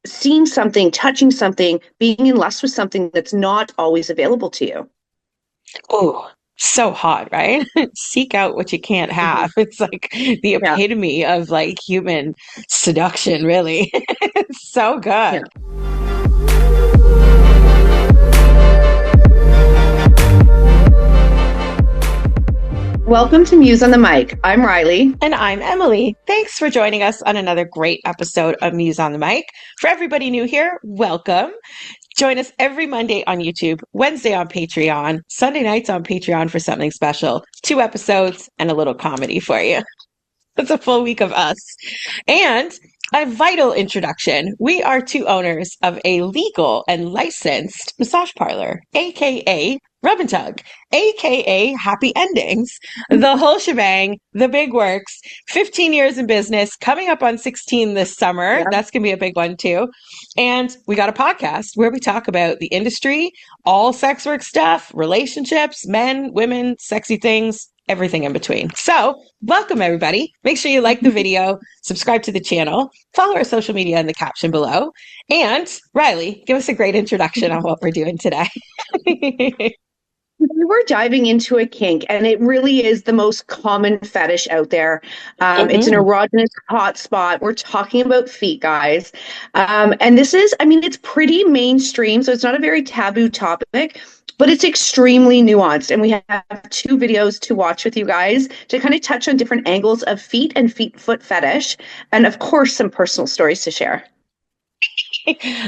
seeing something, touching something, being in lust with something that's not always available to you. Oh, so hot, right? Seek out what you can't Mhm. have. It's like the Yeah. epitome of like human seduction, really. It's so Yeah. good. Welcome to Muse on the Mic. I'm Riley. And I'm Emily. Thanks for joining us on another great episode of Muse on the Mic. For everybody new here, welcome. Join us every Monday on YouTube, Wednesday on Patreon, Sunday nights on Patreon for something special. 2 episodes and a little comedy for you. It's a full week of us. And a vital introduction. We are 2 owners of a legal and licensed massage parlor, aka Rub and Tug, aka Happy Endings, the whole shebang, the big works, 15 years in business, coming up on 16 this summer. Yeah. That's going to be a big one too. And we got a podcast where we talk about the industry, all sex work stuff, relationships, men, women, sexy things, everything in between. So, welcome everybody. Make sure you like the video, subscribe to the channel, follow our social media in the caption below. And Riley, give us a great introduction on what we're doing today. We're diving into a kink, and it really is the most common fetish out there. It's an Mhm. erogenous hotspot. We're talking about feet, guys. And this is, I mean, it's pretty mainstream, so it's not a very taboo topic, but it's extremely nuanced. And we have 2 videos to watch with you guys to kind of touch on different angles of feet and foot fetish, and of course, some personal stories to share.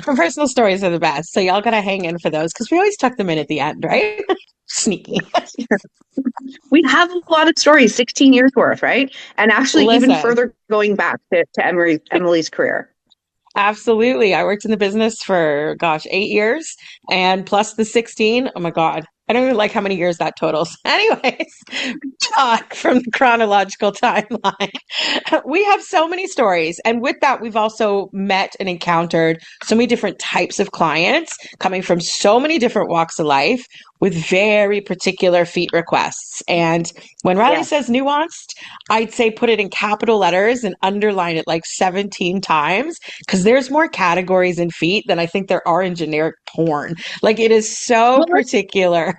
Our personal stories are the best. So y'all gotta hang in for those because we always tuck them in at the end, right? Sneaky. We have a lot of stories, 16 years worth, right? And actually, even Listen. further going back to Emily's career. Absolutely. I worked in the business for, gosh, 8 years and plus the 16. Oh my God. I don't even like how many years that totals. Anyways, talk from the chronological timeline. We have so many stories. And with that, we've also met and encountered so many different types of clients coming from so many different walks of life with very particular feat requests. And when Riley Yeah. says nuanced, I'd say put it in capital letters and underline it like 17 times because there's more categories in feet than I think there are in generic porn. Like it is so Well, particular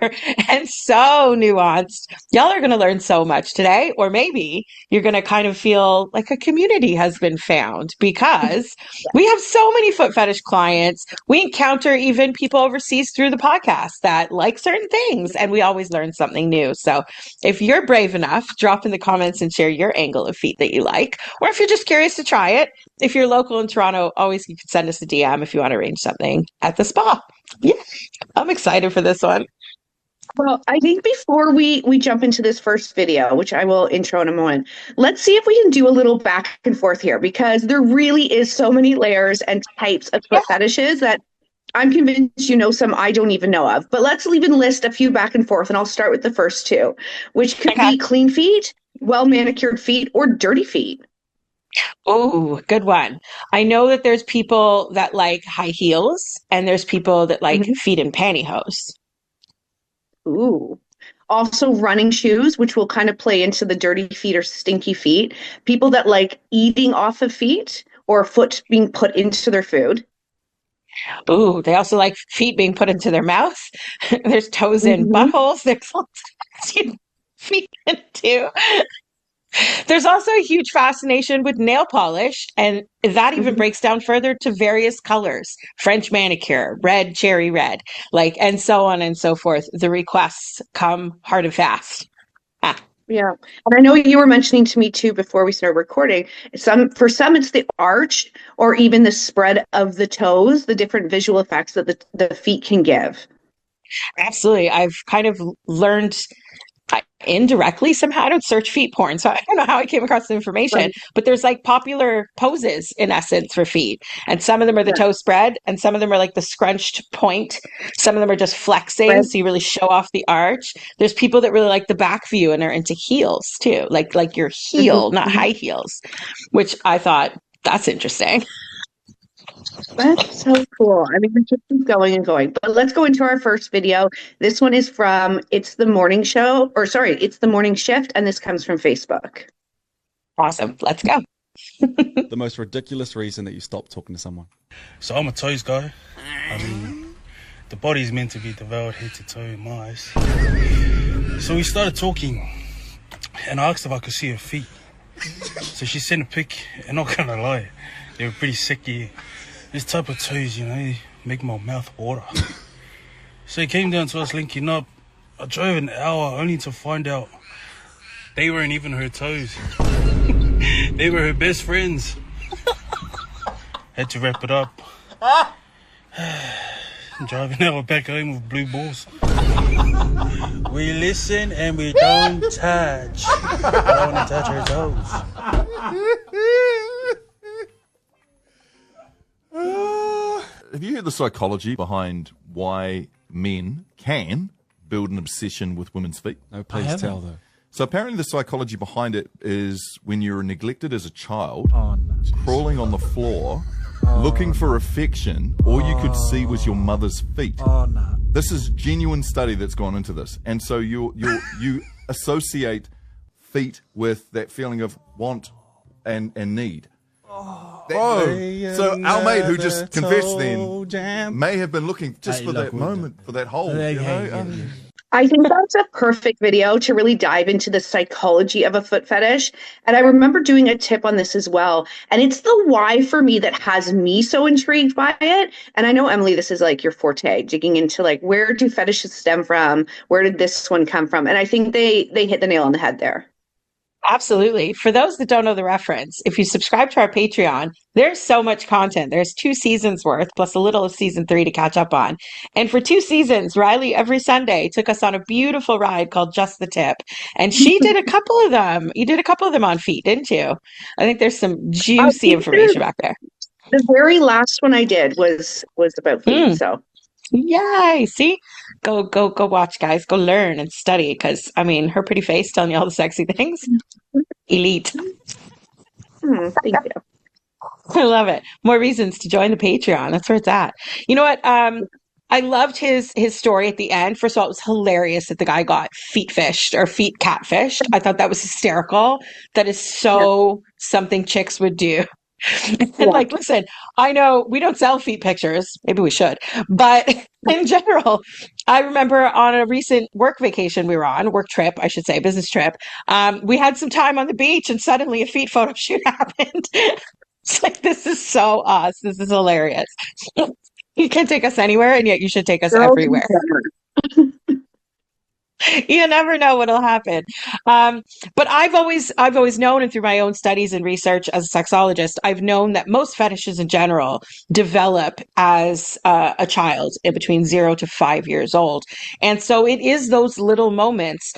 and so nuanced. Y'all are going to learn so much today, or maybe you're going to kind of feel like a community has been found because we have so many foot fetish clients. We encounter even people overseas through the podcast that like certain things, and we always learn something new. So if you're brave enough, drop in the comments and share your angle of feet that you like, or if you're just curious to try it. If you're local in Toronto, always you can send us a DM if you want to arrange something at the spa. Yeah, I'm excited for this one. well, I think before we jump into this first video, which I will intro in a moment, let's see if we can do a little back and forth here because there really is so many layers and types of Yeah. foot fetishes that I'm convinced you know some I don't even know of. But let's even list a few back and forth, and I'll start with the first 2, which could Okay. be clean feet, well manicured feet, or dirty feet. Oh, good one. I know that there's people that like high heels and there's people that like Mhm. feet in pantyhose. Ooh. Also, running shoes, which will kind of play into the dirty feet or stinky feet. People that like eating off of feet or foot being put into their food. Ooh, they also like feet being put into their mouth. There's toes in Mhm. buttholes. There's all kinds of feet in too. There's also a huge fascination with nail polish, and that even Mhm. breaks down further to various colors. French manicure, red, cherry red, like, and so on and so forth. The requests come hard and fast. Ah, Yeah. And I know you were mentioning to me too before we started recording, for some it's the arch or even the spread of the toes, the different visual effects that the feet can give. absolutely. I've kind of learned indirectly somehow. I don't search feet porn, so I don't know how I came across the information, Right. but there's like popular poses in essence for feet. And some of them are the Yeah. toe spread, and some of them are like the scrunched point. Some of them are just flexing, Right. so you really show off the arch. There's people that really like the back view and are into heels too, like your Mhm. heel, not Mhm. high heels, which I thought that's interesting. That's so cool. I mean, we just keep going and going. But let's go into our first video. This one is from It's the Morning Show, or sorry, It's the Morning Shift, and this comes from Facebook. Awesome. Let's go. The most ridiculous reason that you stopped talking to someone. So I'm a toes guy. I mean, the body's meant to be devoured head to toe in my eyes. So we started talking, and I asked if I could see her feet. So she sent a pic, and not gonna lie, they were pretty sicky. This type of toes, you know, they make my mouth water. So it came down to us linking up. I drove an hour only to find out they weren't even her toes. They were her best friends. Had to wrap it up. Drive an hour back home with blue balls. We listen and we don't touch. I don't want to touch her toes. Have you heard the psychology behind why men can build an obsession with women's feet? No, please tell though. So apparently the psychology behind it is when you're neglected as a child, crawling on the floor, looking for affection, all you could see was your mother's feet. This is genuine study that's gone into this. And so you associate feet with that feeling of want and need. So our mate who just confessed then may have been looking just for that moment, for that hole. I think that's a perfect video to really dive into the psychology of a foot fetish. And I remember doing a tip on this as well. And it's the why for me that has me so intrigued by it. And I know, Emily, this is like your forte, digging into like, where do fetishes stem from? Where did this one come from? And I think they hit the nail on the head there. Absolutely. For those that don't know the reference, if you subscribe to our Patreon, there's so much content. There's 2 seasons worth, plus a little of season 3 to catch up on. And for 2 seasons, Riley every Sunday took us on a beautiful ride called Just the Tip. And she did a couple of them. You did a couple of them on feet, didn't you? I think there's some juicy information back there. The very last one I did was about feet. So yay. See? Go watch, guys. Go learn and study, because I mean, her pretty face telling you all the sexy things. Elite. thank you. I love it. More reasons to join the Patreon. That's where it's at. You know what? I loved his story at the end. First of all, it was hilarious that the guy got feet fished or feet catfished. I thought that was hysterical. That is so something chicks would do. And like, listen, I know we don't sell feet pictures. Maybe we should. But in general, I remember on a recent work vacation we were on, work trip, I should say, business trip. We had some time on the beach and suddenly a feet photo shoot happened. It's like, this is so us. This is hilarious. You can't take us anywhere, and yet you should take us everywhere. You never know what'll happen. But I've always known, and through my own studies and research as a sexologist, I've known that most fetishes in general develop as a child in between 0 to 5 years old. And so it is those little moments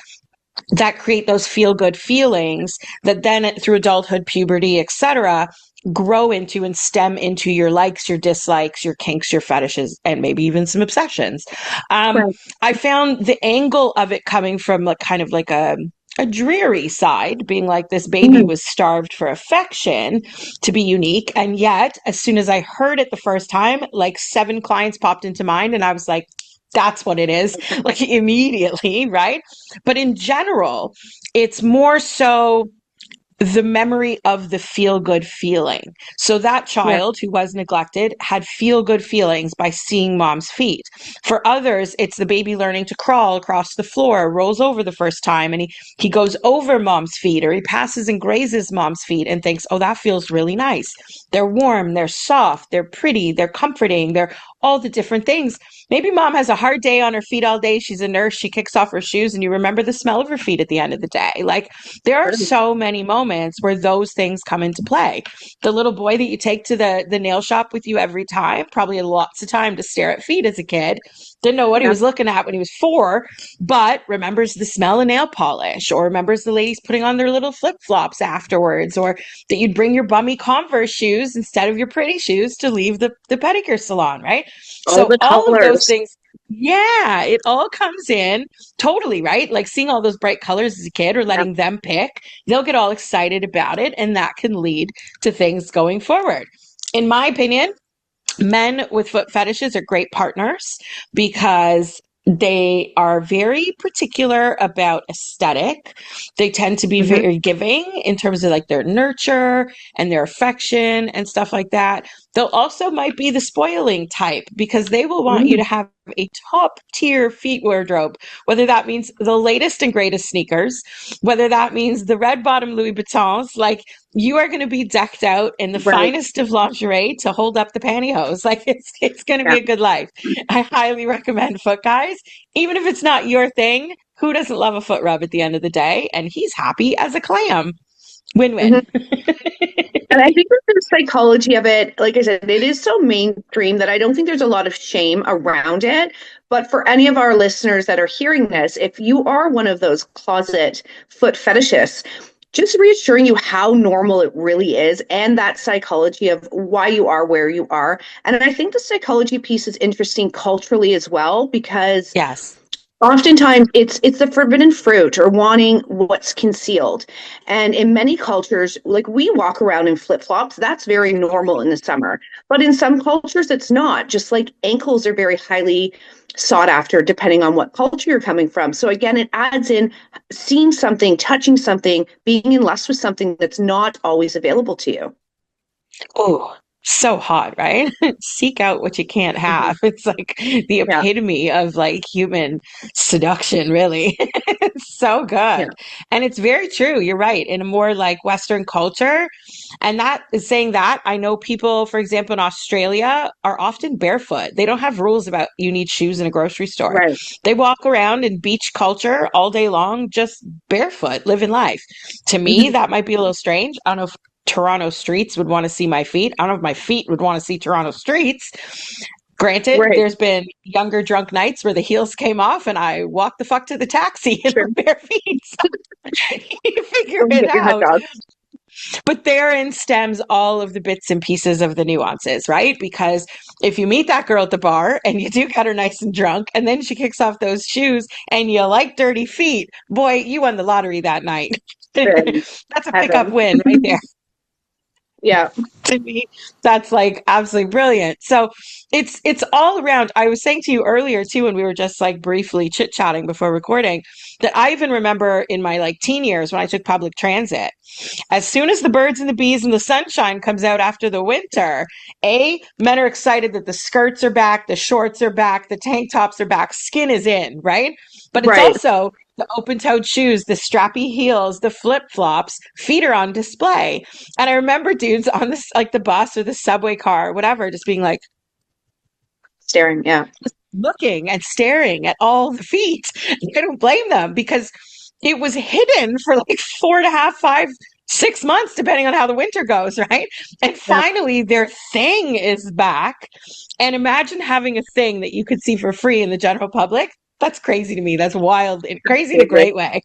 that create those feel-good feelings that then through adulthood, puberty, etc., grow into and stem into your likes, your dislikes, your kinks, your fetishes, and maybe even some obsessions. Right. I found the angle of it coming from like kind of like a dreary side, being like this baby was starved for affection, to be unique. And yet, as soon as I heard it the first time, like 7 clients popped into mind, and I was like, that's what it is, like immediately, right? But in general, it's more so the memory of the feel-good feeling. So that child who was neglected had feel-good feelings by seeing mom's feet. For others, it's the baby learning to crawl across the floor, rolls over the first time, and he goes over mom's feet, or he passes and grazes mom's feet and thinks, oh, that feels really nice. They're warm, they're soft, they're pretty, they're comforting, they're all the different things. Maybe mom has a hard day on her feet all day. She's a nurse. She kicks off her shoes and you remember the smell of her feet at the end of the day. Like, there are so many moments where those things come into play. The little boy that you take to the nail shop with you every time, probably had lots of time to stare at feet as a kid. Didn't know what he was looking at when he was 4, but remembers the smell of nail polish, or remembers the ladies putting on their little flip-flops afterwards, or that you'd bring your bummy Converse shoes instead of your pretty shoes to leave the pedicure salon, right? So all of those things, it all comes in totally, right? Like seeing all those bright colors as a kid, or letting them pick, they'll get all excited about it, and that can lead to things going forward. In my opinion, men with foot fetishes are great partners because They are very particular about aesthetic. They tend to be very giving in terms of like their nurture and their affection and stuff like that. They'll also might be the spoiling type because they will want you to have a top tier feet wardrobe, whether that means the latest and greatest sneakers, whether that means the red bottom Louis Vuittons, like you are going to be decked out in the Right. finest of lingerie to hold up the pantyhose. Like it's going to be Yeah. a good life. I highly recommend Foot Guys. Even if it's not your thing, who doesn't love a foot rub at the end of the day? And he's happy as a clam. Win-win. And I think that the psychology of it, like I said, it is so mainstream that I don't think there's a lot of shame around it. But for any of our listeners that are hearing this, if you are one of those closet foot fetishists, just reassuring you how normal it really is and that psychology of why you are where you are. And I think the psychology piece is interesting culturally as well, because Yes. oftentimes it's the forbidden fruit or wanting what's concealed. And in many cultures, like we walk around in flip-flops, that's very normal in the summer. But in some cultures, it's not. Just like ankles are very highly sought after depending on what culture you're coming from. So again, it adds in seeing something, touching something, being in lust with something that's not always available to you. Oh, so hot, right? Seek out what you can't have. It's like the Yeah. epitome of like human seduction, really. It's so Yeah. good. And it's very true. You're right. In a more like Western culture, and that is saying that I know people, for example, in Australia are often barefoot. They don't have rules about you need shoes in a grocery store. Right. They walk around in beach culture all day long, just barefoot, living life. To me, Mhm. that might be a little strange. I don't know if Toronto streets would want to see my feet. I don't know if my feet would want to see Toronto streets. Granted, Right. there's been younger drunk nights where the heels came off and I walked the fuck to the taxi in Sure. bare feet. So you figure Go it get your hot out. dog. But therein stems all of the bits and pieces of the nuances, right? Because if you meet that girl at the bar and you do get her nice and drunk, and then she kicks off those shoes and you like dirty feet, boy, you won the lottery that night. Heaven. That's a pickup Heaven. win right there. Yeah. To me, that's like absolutely brilliant. So it's all around. I was saying to you earlier too, when we were just like briefly chit-chatting before recording, that I even remember in my like teen years when I took public transit, as soon as the birds and the bees and the sunshine comes out after the winter, men are excited that the skirts are back, the shorts are back, the tank tops are back, skin is in, right? But it's Right. also the open-toed shoes, the strappy heels, the flip-flops, feet are on display. And I remember dudes on this, like the bus or the subway car or whatever, just being like Staring. Yeah. looking and staring at all the feet. I don't blame them because it was hidden for like 4.5, 5, 6 months, depending on how the winter goes, right? And Yeah. finally, their thing is back. And imagine having a thing that you could see for free in the general public. That's crazy to me. That's wild and crazy in a great way.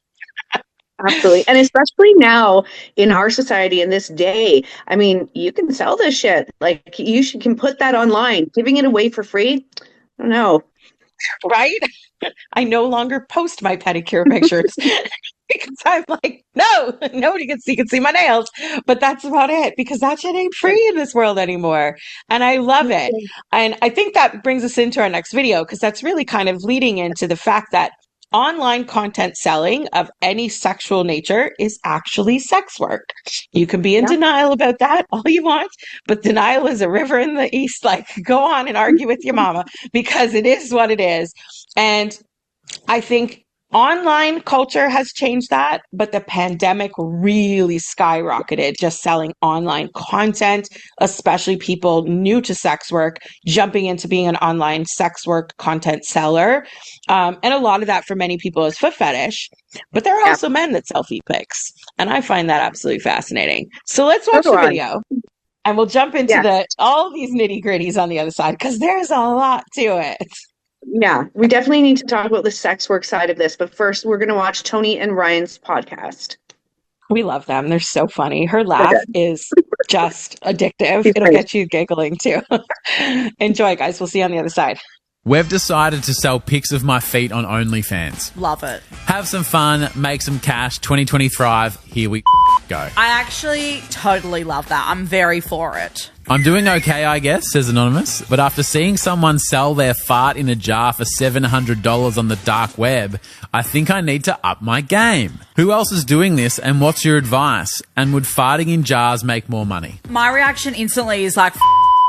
Absolutely. And especially now in our society in this day, I mean, you can sell this shit. Like can put that online. Giving it away for free. I don't know. Right? I no longer post my pedicure pictures because I'm like, no, nobody can see. You can see my nails, but that's about it because that shit ain't free in this world anymore. And I love it. And I think that brings us into our next video because that's really kind of leading into the fact that online content selling of any sexual nature is actually sex work. You can be in Yeah. denial about that all you want, but denial is a river in the east. Like, go on and argue with your mama because it is what it is. And I think online culture has changed that, but the pandemic really skyrocketed just selling online content, especially people new to sex work, jumping into being an online sex work content seller. And a lot of that for many people is foot fetish, but there are Yeah. also men that sell feet pics. And I find that absolutely fascinating. So let's watch So the do I. video and we'll jump into Yeah. all these nitty gritties on the other side because there's a lot to it. Yeah. We definitely need to talk about the sex work side of this. But first, we're going to watch Tony and Ryan's podcast. We love them. They're so funny. Her So laugh good. is just addictive. She's It'll great. get you giggling too. Enjoy, guys. We'll see you on the other side. We've decided to sell pics of my feet on OnlyFans. Love it. Have some fun, make some cash, 2023, here we go. I actually totally love that. I'm very for it. I'm doing okay, I guess, says Anonymous, but after seeing someone sell their fart in a jar for $700 on the dark web, I think I need to up my game. Who else is doing this, and what's your advice? And would farting in jars make more money? My reaction instantly is like,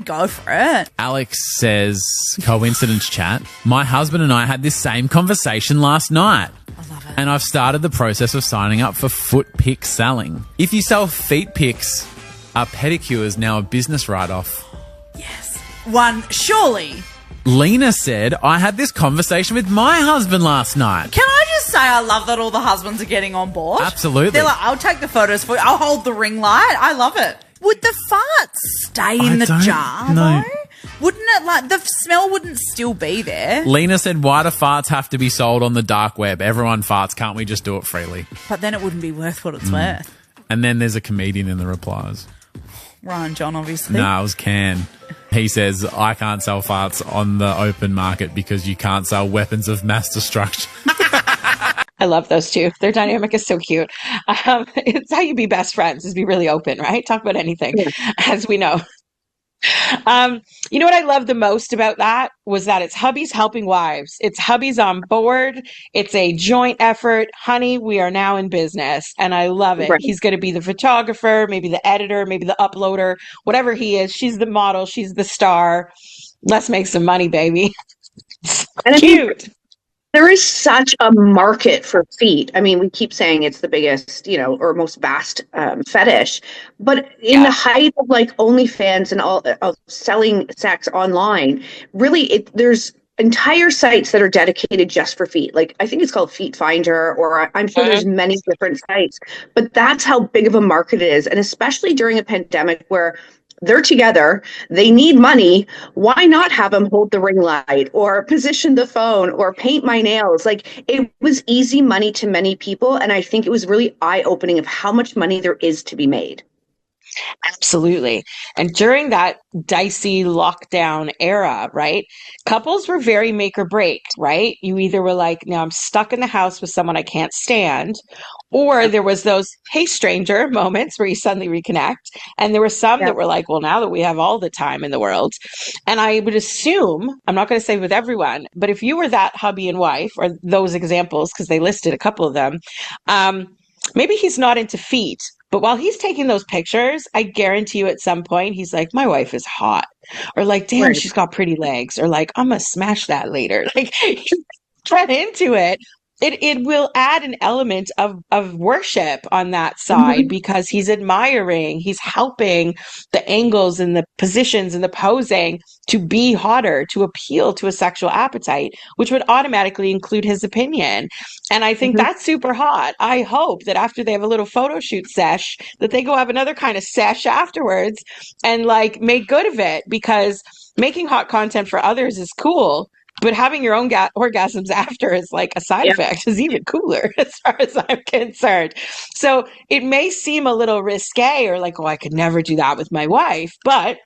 go for it. Alex says, coincidence chat, my husband and I had this same conversation last night. I love it. And I've started the process of signing up for foot pic selling. If you sell feet pics, are pedicures now a business write-off? Yes. One, surely. Lena said, I had this conversation with my husband last night. Can I just say I love that all the husbands are getting on board? Absolutely. They're like, I'll take the photos for you. I'll hold the ring light. I love it. Would the farts stay in the jar, know. though? Wouldn't it, like, the smell wouldn't still be there? Lena said, why do farts have to be sold on the dark web? Everyone farts. Can't we just do it freely? But then it wouldn't be worth what it's worth. And then there's a comedian in the replies. Ryan John, obviously. No, it was Can. He says, I can't sell farts on the open market because you can't sell weapons of mass destruction. I love those two. Their dynamic is so cute. It's how you be best friends, is be really open, right? Talk about anything, as we know. You know what I love the most about that was that it's hubbies helping wives. It's hubbies on board. It's a joint effort. Honey, we are now in business. And I love it. Right. He's going to be the photographer, maybe the editor, maybe the uploader, whatever he is. She's the model. She's the star. Let's make some money, baby. And I think Cute. there is such a market for feet. I mean, we keep saying it's the biggest, or most vast fetish, but in the height of like OnlyFans and all of selling sex online, really, there's entire sites that are dedicated just for feet. Like I think it's called Feet Finder, or I'm sure there's many different sites, but that's how big of a market it is. And especially during a pandemic where they're together, they need money. Why not have them hold the ring light or position the phone or paint my nails? Like it was easy money to many people. And I think it was really eye-opening of how much money there is to be made. Absolutely. And during that dicey lockdown era, right? Couples were very make or break, right? You either were like, now I'm stuck in the house with someone I can't stand, or there was those, hey, stranger moments where you suddenly reconnect. And there were some that were like, well, now that we have all the time in the world. And I would assume, I'm not going to say with everyone, but if you were that hubby and wife, or those examples, because they listed a couple of them, maybe he's not into feet. But while he's taking those pictures, I guarantee you at some point, he's like, my wife is hot. Or like, damn, she's got pretty legs. Or like, I'm going to smash that later. Like, get into it. It will add an element of worship on that side because he's admiring, he's helping the angles and the positions and the posing to be hotter, to appeal to a sexual appetite, which would automatically include his opinion. And I think that's super hot. I hope that after they have a little photo shoot sesh, that they go have another kind of sesh afterwards and like make good of it, because making hot content for others is cool. But having your own orgasms after is like a side effect is even cooler as far as I'm concerned. So it may seem a little risque or like, oh, I could never do that with my wife. But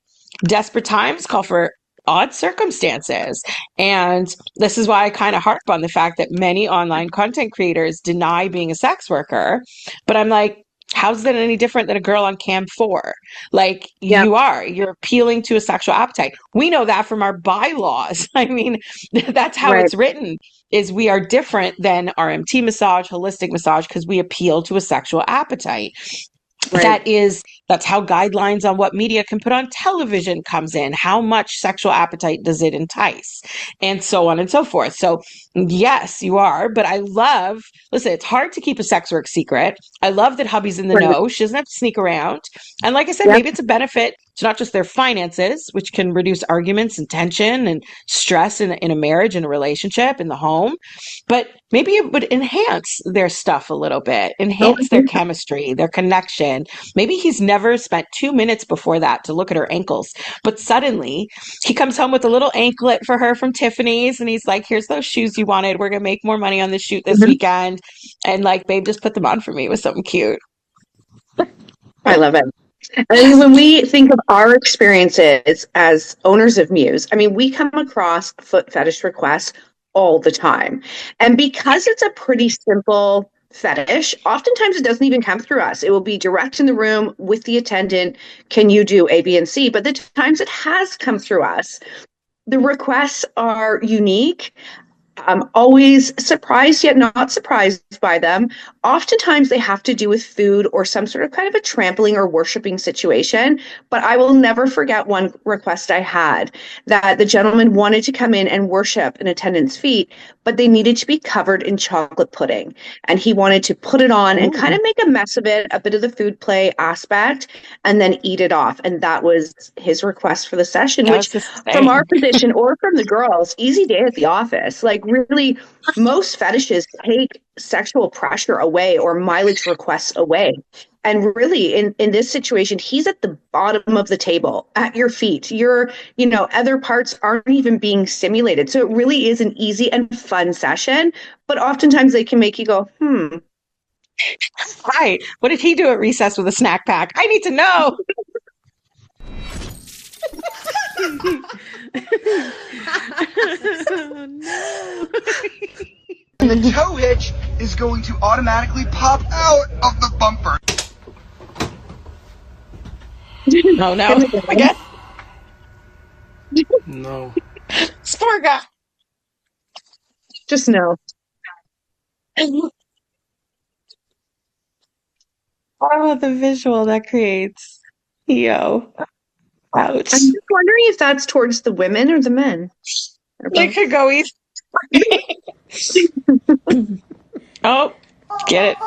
desperate times call for odd circumstances. And this is why I kind of harp on the fact that many online content creators deny being a sex worker. But I'm like, how's that any different than a girl on Cam 4? Like you're appealing to a sexual appetite. We know that from our bylaws. I mean, that's how it's written, is we are different than RMT massage, holistic massage, because we appeal to a sexual appetite. That's how guidelines on what media can put on television comes in. How much sexual appetite does it entice? And so on and so forth. So yes, you are. But I love, listen, it's hard to keep a sex work secret. I love that hubby's in the know. She doesn't have to sneak around. And like I said, maybe it's a benefit to not just their finances, which can reduce arguments and tension and stress in a marriage and a relationship in the home, but maybe it would enhance their stuff a little bit, enhance their chemistry, their connection. Maybe he's never spent 2 minutes before that to look at her ankles, but suddenly he comes home with a little anklet for her from Tiffany's and he's like, here's those shoes you wanted. We're going to make more money on this shoot this weekend. And like, babe, just put them on for me with something cute. I love it. And when we think of our experiences as owners of Muse, I mean, we come across foot fetish requests all the time. And because it's a pretty simple fetish, oftentimes it doesn't even come through us. It will be direct in the room with the attendant. Can you do A, B, and C? But the times it has come through us, the requests are unique. I'm always surprised yet not surprised by them. Oftentimes they have to do with food or some sort of kind of a trampling or worshiping situation. But I will never forget one request I had that the gentleman wanted to come in and worship an attendant's feet, but they needed to be covered in chocolate pudding. And he wanted to put it on and kind of make a mess of it, a bit of the food play aspect, and then eat it off. And that was his request for the session, which from our position or from the girls, easy day at the office. Like really, most fetishes take sexual pressure away or mileage requests away. And really, in this situation, he's at the bottom of the table at your feet. Your, other parts aren't even being stimulated. So it really is an easy and fun session. But oftentimes they can make you go, Right. What did he do at recess with a snack pack? I need to know. Oh, no. And the tow hitch is going to automatically pop out of the bumper. Oh, no. Again? No. Sporga. just no. Oh, the visual that creates. Yo. Ouch. I'm just wondering if that's towards the women or the men. It could go easy. Oh, get it.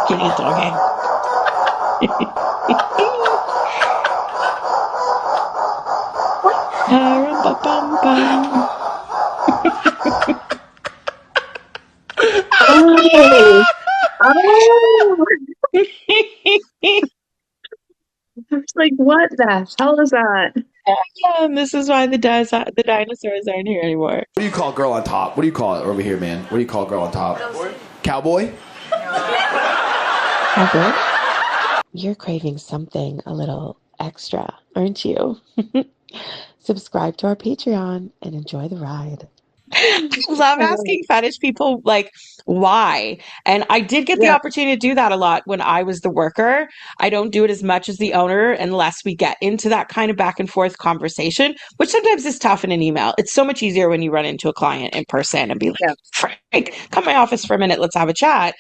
Get it, doggy. Oh. Oh. I was like, what the hell is that? And this is why the dinosaurs aren't here anymore. What do you call girl on top? What do you call it over here, man? What do you call girl on top? Cowboy? Cowboy? You're craving something a little extra, aren't you? Subscribe to our Patreon and enjoy the ride. Love asking fetish people like why. And I did get the opportunity to do that a lot when I was the worker. I don't do it as much as the owner unless we get into that kind of back and forth conversation, which sometimes is tough in an email. It's so much easier when you run into a client in person and be like, Frank, come to my office for a minute, let's have a chat.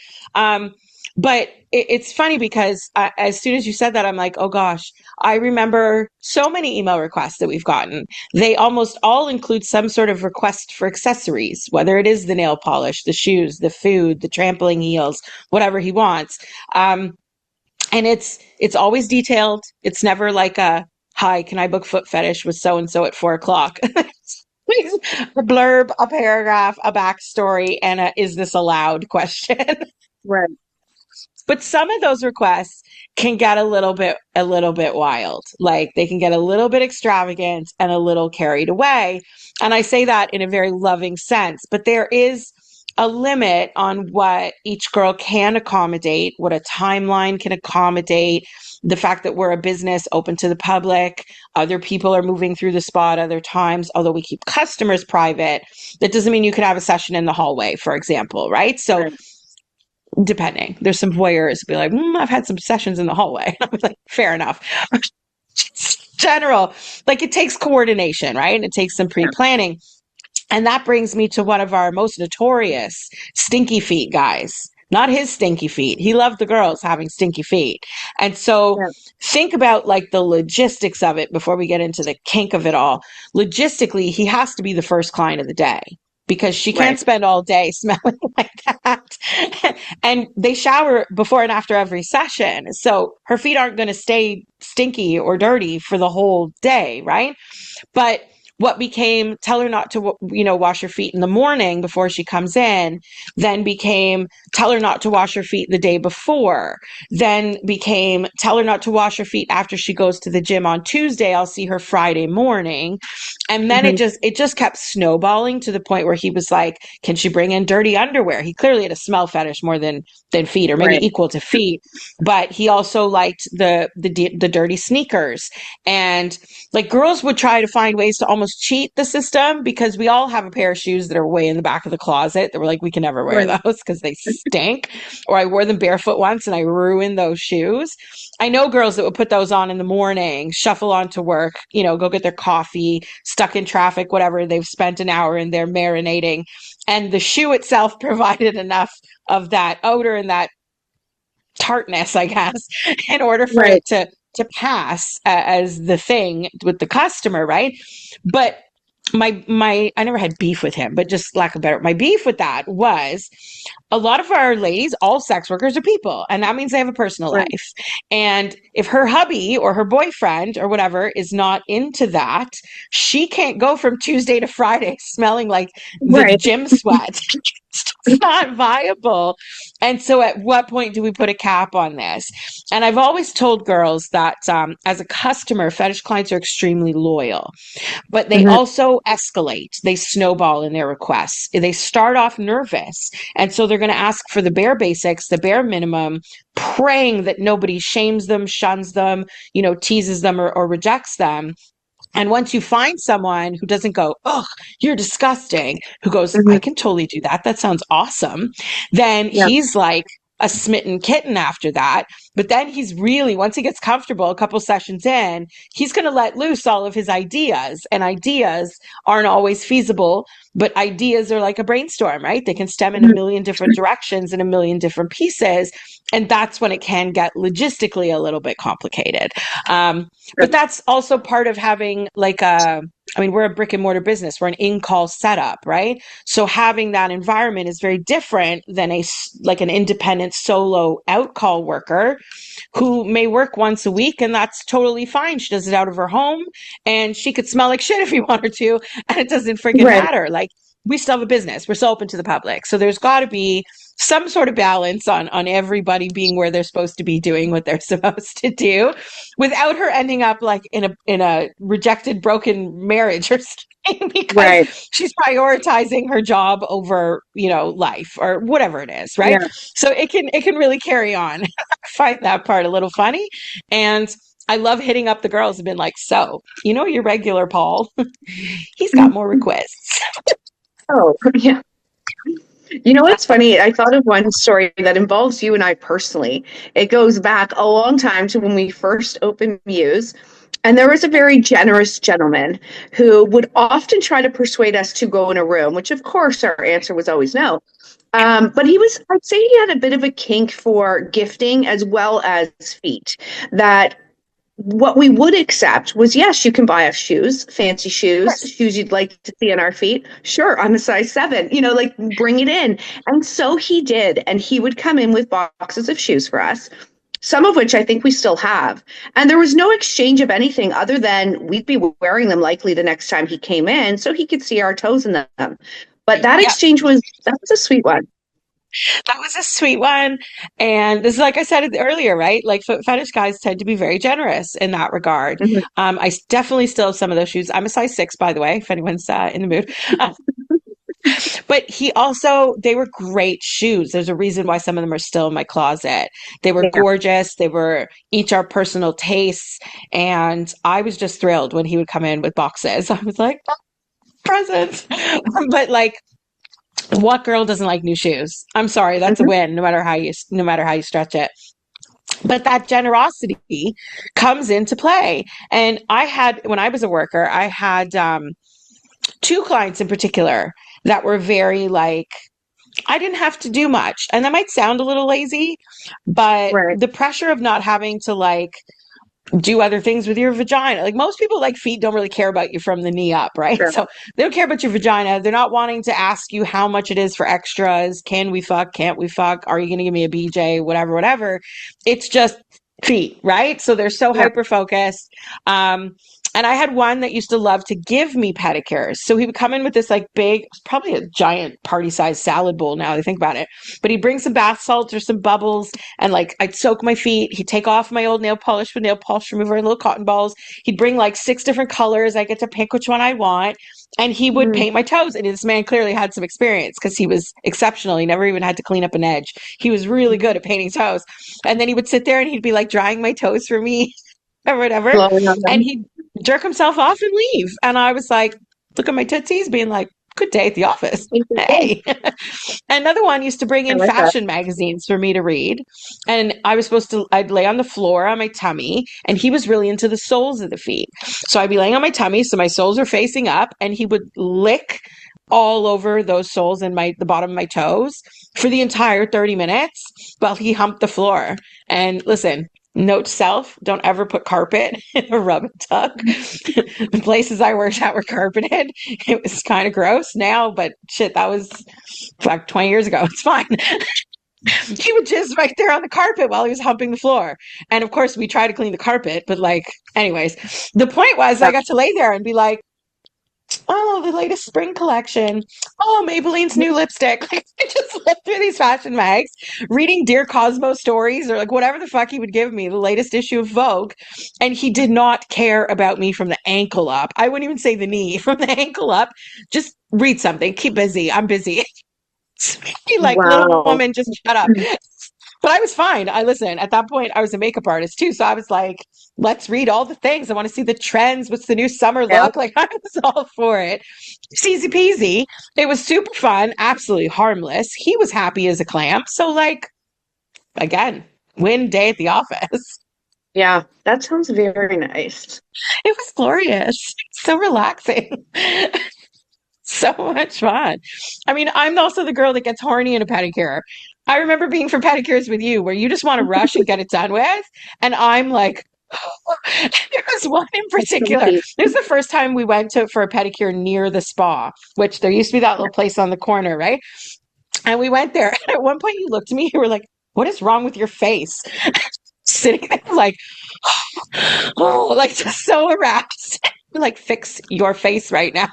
But it's funny because as soon as you said that, I'm like, oh gosh, I remember so many email requests that we've gotten. They almost all include some sort of request for accessories, whether it is the nail polish, the shoes, the food, the trampling heels, whatever he wants. And it's always detailed. It's never like a, hi, can I book foot fetish with so-and-so at 4:00? A blurb, a paragraph, a backstory, and a, is this allowed question. Right. But some of those requests can get a little bit wild. Like they can get a little bit extravagant and a little carried away. And I say that in a very loving sense, but there is a limit on what each girl can accommodate, what a timeline can accommodate, the fact that we're a business open to the public, other people are moving through the spot other times, although we keep customers private. That doesn't mean you could have a session in the hallway, for example, right? So depending, there's some voyeurs be like, I've had some sessions in the hallway. I was like, fair enough. General, like it takes coordination, right? It takes some pre-planning. And that brings me to one of our most notorious stinky feet guys. Not his stinky feet. He loved the girls having stinky feet. And so think about like the logistics of it before we get into the kink of it all. Logistically, he has to be the first client of the day, because she can't spend all day smelling like that. And they shower before and after every session. So her feet aren't going to stay stinky or dirty for the whole day, right? But what became tell her not to, wash her feet in the morning before she comes in, then became tell her not to wash her feet the day before, then became tell her not to wash her feet after she goes to the gym on Tuesday. I'll see her Friday morning. And then it just kept snowballing to the point where he was like, can she bring in dirty underwear? He clearly had a smell fetish more than feet, or maybe equal to feet. But he also liked the dirty sneakers. And like, girls would try to find ways to almost cheat the system, because we all have a pair of shoes that are way in the back of the closet that we're like, we can never wear those because they stink. Or I wore them barefoot once and I ruined those shoes. I know girls that would put those on in the morning, shuffle on to work, go get their coffee, stuck in traffic, whatever. They've spent an hour in there marinating, and the shoe itself provided enough of that odor and that tartness, I guess, in order for it to pass as the thing with the customer, right? But I never had beef with him, but just lack of better, my beef with that was a lot of our ladies, all sex workers, are people, and that means they have a personal life. And if her hubby or her boyfriend or whatever is not into that, she can't go from Tuesday to Friday smelling like the gym sweat. It's not viable. And so at what point do we put a cap on this? And I've always told girls that as a customer, fetish clients are extremely loyal, but they also escalate. They snowball in their requests. They start off nervous. And so they're going to ask for the bare basics, the bare minimum, praying that nobody shames them, shuns them, teases them or rejects them. And once you find someone who doesn't go, oh, you're disgusting, who goes, I can totally do that. That sounds awesome. Then he's like a smitten kitten after that. But then he's really, once he gets comfortable, a couple sessions in, he's going to let loose all of his ideas. And ideas aren't always feasible, but ideas are like a brainstorm, right? They can stem in a million different directions and a million different pieces. And that's when it can get logistically a little bit complicated. But that's also part of having we're a brick and mortar business. We're an in-call setup, right? So having that environment is very different than an independent solo out-call worker who may work once a week, and that's totally fine. She does it out of her home, and she could smell like shit if you want her to, and it doesn't freaking matter. Like, we still have a business. We're still open to the public. So there's got to be some sort of balance on everybody being where they're supposed to be doing what they're supposed to do, without her ending up like in a rejected, broken marriage or something, because she's prioritizing her job over, life or whatever it is. Right. Yeah. So it can really carry on. I find that part a little funny. And I love hitting up the girls and been like, so, your regular Paul, he's got more requests. Oh, yeah. What's funny? I thought of one story that involves you and I personally. It goes back a long time to when we first opened Muse. And there was a very generous gentleman who would often try to persuade us to go in a room, which of course our answer was always no. But I'd say he had a bit of a kink for gifting as well as feet. That what we would accept was, yes, you can buy us shoes, fancy shoes, shoes you'd like to see on our feet. Sure, I'm a size 7, bring it in. And so he did. And he would come in with boxes of shoes for us, some of which I think we still have. And there was no exchange of anything other than we'd be wearing them likely the next time he came in so he could see our toes in them. But that exchange was a sweet one. That was a sweet one. And this is, like I said earlier, right? Like, fetish guys tend to be very generous in that regard. I definitely still have some of those shoes. I'm a size 6, by the way, if anyone's in the mood. But they were great shoes. There's a reason why some of them are still in my closet. They were gorgeous. They were each our personal tastes. And I was just thrilled when he would come in with boxes. I was like, oh, presents. But like, what girl doesn't like new shoes? I'm sorry, that's a win, no matter how you stretch it. But that generosity comes into play. And when I was a worker, I had 2 clients in particular that were very like, I didn't have to do much. And that might sound a little lazy, but the pressure of not having to like do other things with your vagina. Like, most people like feet don't really care about you from the knee up, right? Sure. So they don't care about your vagina. They're not wanting to ask you how much it is for extras. Can we fuck? Can't we fuck? Are you going to give me a BJ? Whatever. It's just feet, right? So they're so hyper focused. And And I had one that used to love to give me pedicures. So he would come in with this like big, probably a giant party-sized salad bowl now that I think about it. But he'd bring some bath salts or some bubbles, and like I'd soak my feet. He'd take off my old nail polish with nail polish remover and little cotton balls. He'd bring like 6 different colors. I get to pick which one I want. And he would paint my toes. And this man clearly had some experience because he was exceptional. He never even had to clean up an edge. He was really good at painting toes. And then he would sit there and he'd be like drying my toes for me or whatever. And he'd jerk himself off and leave. And I was like, look at my tootsies, being like, good day at the office. Hey. Another one used to bring in fashion magazines for me to read. And I'd lay on the floor on my tummy, and he was really into the soles of the feet. So I'd be laying on my tummy, so my soles are facing up, and he would lick all over those soles and the bottom of my toes for the entire 30 minutes while he humped the floor. And listen, note to self, don't ever put carpet in a rub and tuck. The places I worked at were carpeted. It was kind of gross now, but shit, that was like 20 years ago. It's fine. He would jizz right there on the carpet while he was humping the floor. And of course, we tried to clean the carpet, but like, anyways, the point was I got to lay there and be like, oh, the latest spring collection. Oh, Maybelline's new lipstick. Like, I just looked through these fashion mags, reading Dear Cosmo stories or like whatever the fuck he would give me, the latest issue of Vogue. And he did not care about me from the ankle up. I wouldn't even say the knee, from the ankle up. Just read something. Keep busy. I'm busy. Like, little woman, just shut up. But I was fine. At that point, I was a makeup artist too. So I was like, let's read all the things. I want to see the trends. What's the new summer look? Like, I was all for it. It's easy peasy. It was super fun. Absolutely harmless. He was happy as a clam. So like, again, win day at the office. Yeah, that sounds very nice. It was glorious. So relaxing. So much fun. I mean, I'm also the girl that gets horny in a pedicure. I remember being for pedicures with you where you just want to rush and get it done with. And I'm like, there was one in particular. This was the first time we went for a pedicure near the spa, which there used to be that little place on the corner, right? And we went there. And at one point you looked at me, you were like, what is wrong with your face? Sitting there like, oh, like just so aroused. Like, fix your face right now.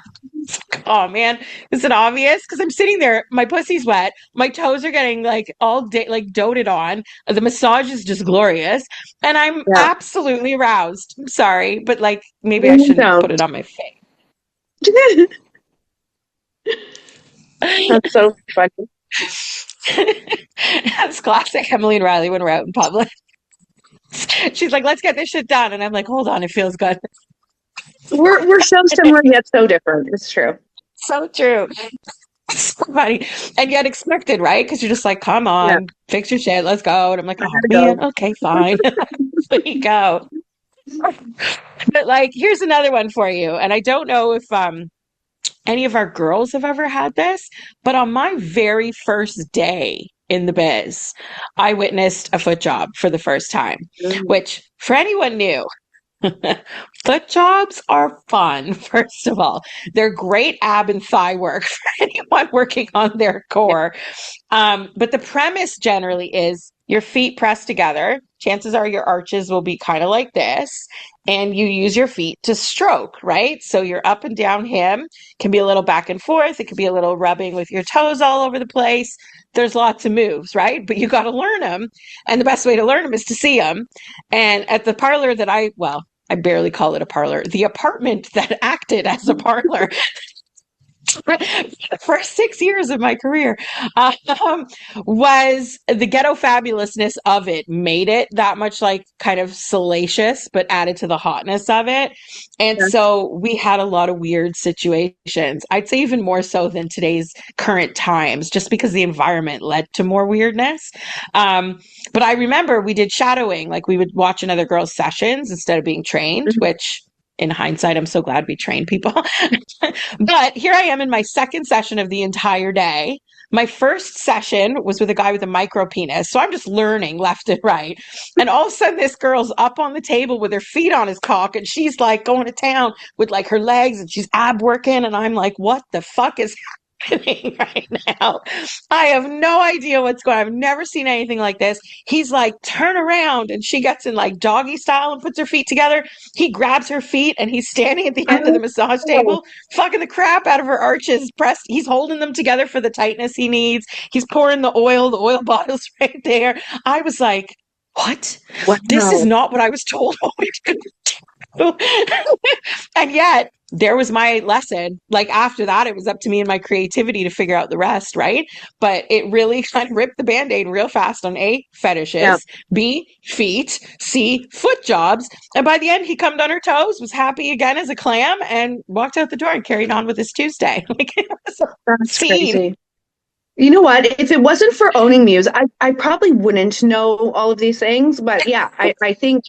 Oh man, is it obvious? Because I'm sitting there, my pussy's wet, my toes are getting like all day, like doted on. The massage is just glorious, and I'm absolutely aroused. I'm sorry, but like maybe I shouldn't put it on my face. That's so funny. That's classic Emily and Riley when we're out in public. She's like, let's get this shit done, and I'm like, hold on, it feels good. We're so similar yet so different. It's true. So true. So funny. And yet expected, right? Because you're just like, come on, fix your shit, let's go. And I'm like, oh man, okay, fine. There you go. But like, here's another one for you. And I don't know if any of our girls have ever had this, but on my very first day in the biz, I witnessed a foot job for the first time, which for anyone new, foot jobs are fun, first of all. They're great ab and thigh work for anyone working on their core. But the premise generally is your feet pressed together. Chances are your arches will be kind of like this. And you use your feet to stroke, right? So your up and down him can be a little back and forth. It could be a little rubbing with your toes all over the place. There's lots of moves, right? But you got to learn them. And the best way to learn them is to see them. And at the parlor that I barely call it a parlor, the apartment that acted as a parlor for 6 years of my career, was the ghetto fabulousness of it made it that much like kind of salacious, but added to the hotness of it. And so we had a lot of weird situations. I'd say even more so than today's current times, just because the environment led to more weirdness. But I remember we did shadowing, like we would watch another girl's sessions instead of being trained, which in hindsight, I'm so glad we trained people. But here I am in my second session of the entire day. My first session was with a guy with a micro penis. So I'm just learning left and right. And all of a sudden this girl's up on the table with her feet on his cock and she's like going to town with like her legs and she's ab working. And I'm like, what the fuck is right now. I have no idea what's going on. I've never seen anything like this. He's like, turn around. And she gets in like doggy style and puts her feet together. He grabs her feet and he's standing at the end of the massage table, fucking the crap out of her arches. He's holding them together for the tightness he needs. He's pouring the oil bottle's right there. I was like, what? Wow. This is not what I was told. And yet, there was my lesson. Like after that, it was up to me and my creativity to figure out the rest, right? But it really kind of ripped the Band-Aid real fast on A, fetishes, B, feet, C, foot jobs. And by the end, he cummed on her toes, was happy again as a clam, and walked out the door and carried on with his Tuesday. Like, it was a That's scene. crazy. You know what? If it wasn't for owning Muse, I probably wouldn't know all of these things. But yeah, I think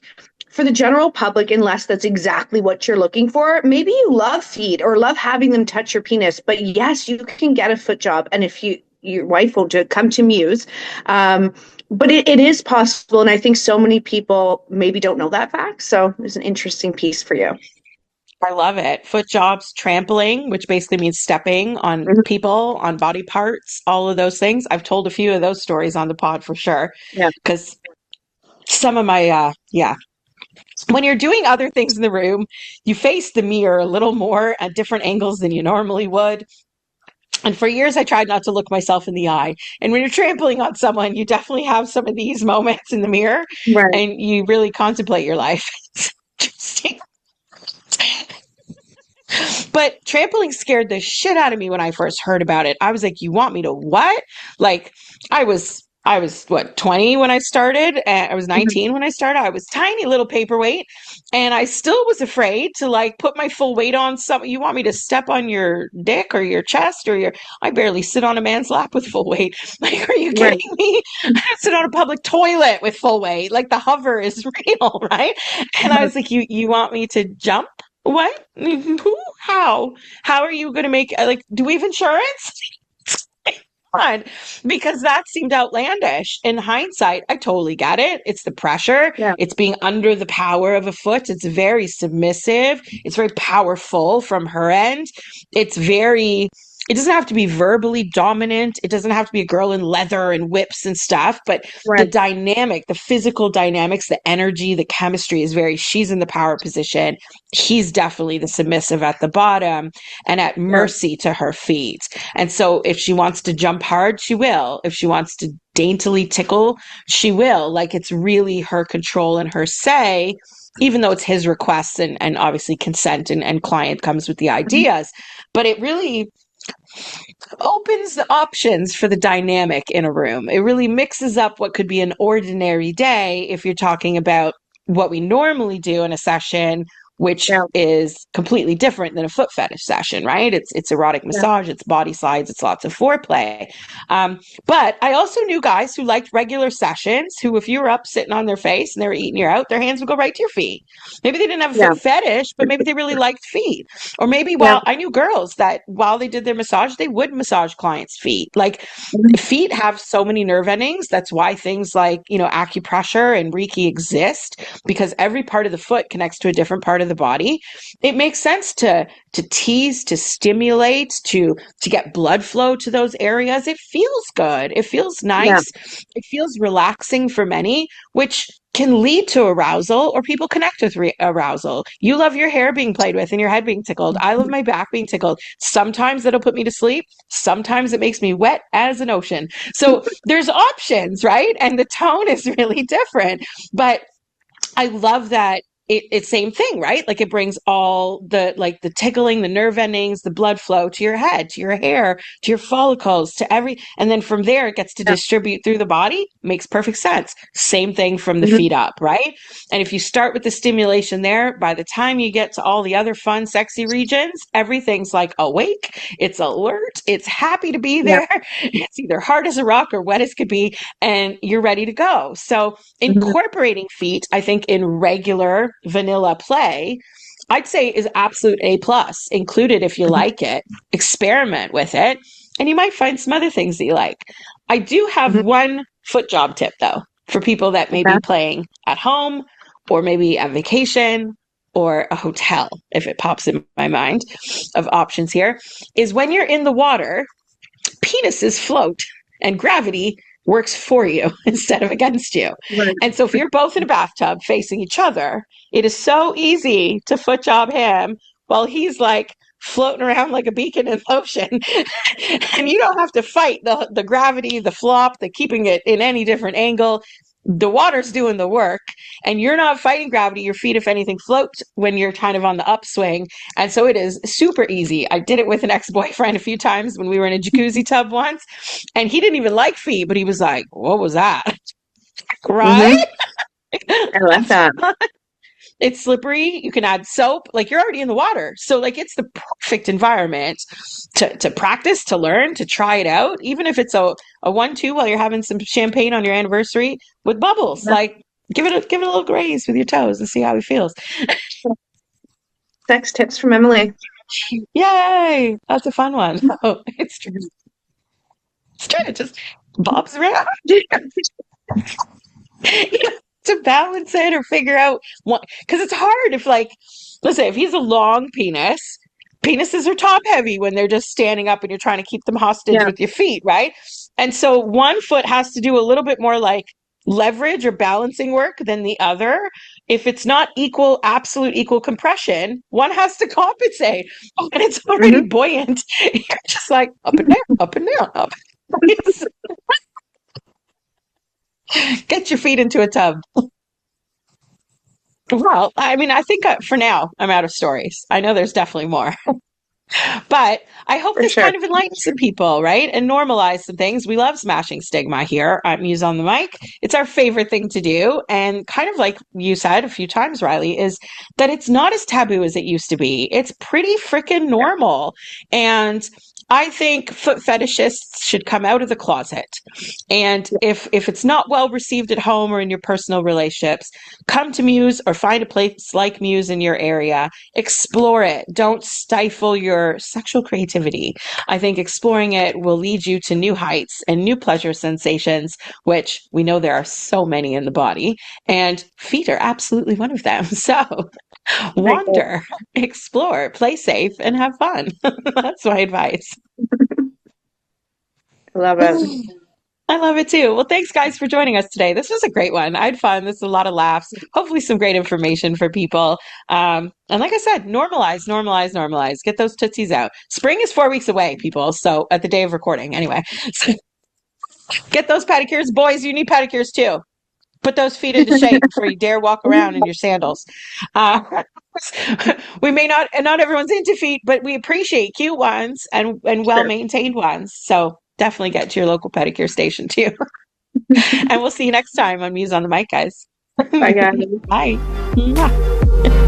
for the general public, unless that's exactly what you're looking for, maybe you love feet or love having them touch your penis. But yes, you can get a foot job. And if your wife will come to Muse. But it is possible. And I think so many people maybe don't know that fact. So there's an interesting piece for you. I love it. Foot jobs, trampling, which basically means stepping on people, on body parts, all of those things. I've told a few of those stories on the pod for sure. Yeah. Because some of my, when you're doing other things in the room, you face the mirror a little more at different angles than you normally would. And for years, I tried not to look myself in the eye. And when you're trampling on someone, you definitely have some of these moments in the mirror, Right. and you really contemplate your life. It's interesting. But trampling scared the shit out of me when I first heard about it. I was like, you want me to what? Like, I was what, 20 when I started? I was 19 when I started. I was tiny little paperweight, and I still was afraid to like put my full weight on something. You want me to step on your dick or your chest or I barely sit on a man's lap with full weight. Like, are you kidding me? I don't sit on a public toilet with full weight. Like, the hover is real, right? And I was like, you want me to jump? What? Who? How? How are you going to make, like, do we have insurance? Because that seemed outlandish. In hindsight, I totally get it. It's the pressure. Yeah. It's being under the power of a foot. It's very submissive. It's very powerful from her end. It doesn't have to be verbally dominant. It doesn't have to be a girl in leather and whips and stuff, but the dynamic, the physical dynamics, the energy, the chemistry is she's in the power position. He's definitely the submissive at the bottom and at mercy to her feet. And so if she wants to jump hard, she will. If she wants to daintily tickle, she will. Like, it's really her control and her say, even though it's his requests and obviously consent and client comes with the ideas. But it really opens the options for the dynamic in a room. It really mixes up what could be an ordinary day if you're talking about what we normally do in a session, which is completely different than a foot fetish session, right? It's erotic massage, it's body slides, it's lots of foreplay. But I also knew guys who liked regular sessions who, if you were up sitting on their face and they were eating you out, their hands would go right to your feet. Maybe they didn't have a foot fetish, but maybe they really liked feet. Or maybe I knew girls that while they did their massage, they would massage clients' feet. Like, feet have so many nerve endings. That's why things like, acupressure and Reiki exist, because every part of the foot connects to a different part of the body. It makes sense to tease, to stimulate, to get blood flow to those areas. It feels good. It feels nice. It feels relaxing for many, which can lead to arousal, or people connect with arousal. You love your hair being played with and your head being tickled. I love my back being tickled. Sometimes it'll put me to sleep. Sometimes it makes me wet as an ocean. So there's options, right? And the tone is really different. But I love that it's same thing, right? Like, it brings all the tickling, the nerve endings, the blood flow to your head, to your hair, to your follicles, and then from there it gets to distribute through the body. Makes perfect sense. Same thing from the feet up, right? And if you start with the stimulation there, by the time you get to all the other fun, sexy regions, everything's like awake, it's alert, it's happy to be there. It's either hard as a rock or wet as could be, and you're ready to go. So incorporating feet, I think, in regular vanilla play, I'd say is absolute A+. Include it if you like it. Experiment with it, and you might find some other things that you like. I do have one foot job tip, though, for people that may be playing at home, or maybe on vacation, or a hotel, if it pops in my mind of options here, is when you're in the water, penises float and gravity works for you instead of against you. Right. And so if you're both in a bathtub facing each other, it is so easy to foot job him while he's like floating around like a beacon in motion. And you don't have to fight the gravity, the flop, the keeping it in any different angle. The water's doing the work, and you're not fighting gravity. Your feet, if anything, float when you're kind of on the upswing. And so it is super easy. I did it with an ex-boyfriend a few times when we were in a jacuzzi tub once, and he didn't even like feet, but he was like, what was that? Right? I love that. It's slippery. You can add soap. Like, you're already in the water. So like, it's the perfect environment to practice, to learn, to try it out. Even if it's a 1-2 while you're having some champagne on your anniversary with bubbles, like give it a little graze with your toes and see how he feels. Sex tips from Emily. Yay. That's a fun one. Oh, it's true. It just bobs around. To balance it or figure out what, because it's hard if, like, let's say if he's a long penis, penises are top heavy when they're just standing up and you're trying to keep them hostage with your feet, right? And so one foot has to do a little bit more like leverage or balancing work than the other. If it's not absolute equal compression, one has to compensate. And it's already buoyant. You're just like up and down, up and down, up. Get your feet into a tub. Well, I mean, I think for now, I'm out of stories. I know there's definitely more. But I hope this kind of enlightens some people, right? And normalize some things. We love smashing stigma here at Muse on the Mic. It's our favorite thing to do. And kind of like you said a few times, Riley, is that it's not as taboo as it used to be. It's pretty freaking normal. And I think foot fetishists should come out of the closet. And if it's not well received at home or in your personal relationships, come to Muse or find a place like Muse in your area. Explore it. Don't stifle your sexual creativity. I think exploring it will lead you to new heights and new pleasure sensations, which we know there are so many in the body. And feet are absolutely one of them. So wander, explore, play safe, and have fun. That's my advice. I love it. I love it too. Well, thanks guys for joining us today. This was a great one. I had fun. This is a lot of laughs. Hopefully some great information for people. And like I said, normalize. Get those tootsies out. Spring is 4 weeks away, people. So at the day of recording, anyway. So get those pedicures. Boys, you need pedicures too. Put those feet into shape before you dare walk around in your sandals. We may not, and not everyone's into feet, but we appreciate cute ones and well-maintained ones. So definitely get to your local pedicure station too. And we'll see you next time on Muse on the Mic, guys. Bye, guys. Bye.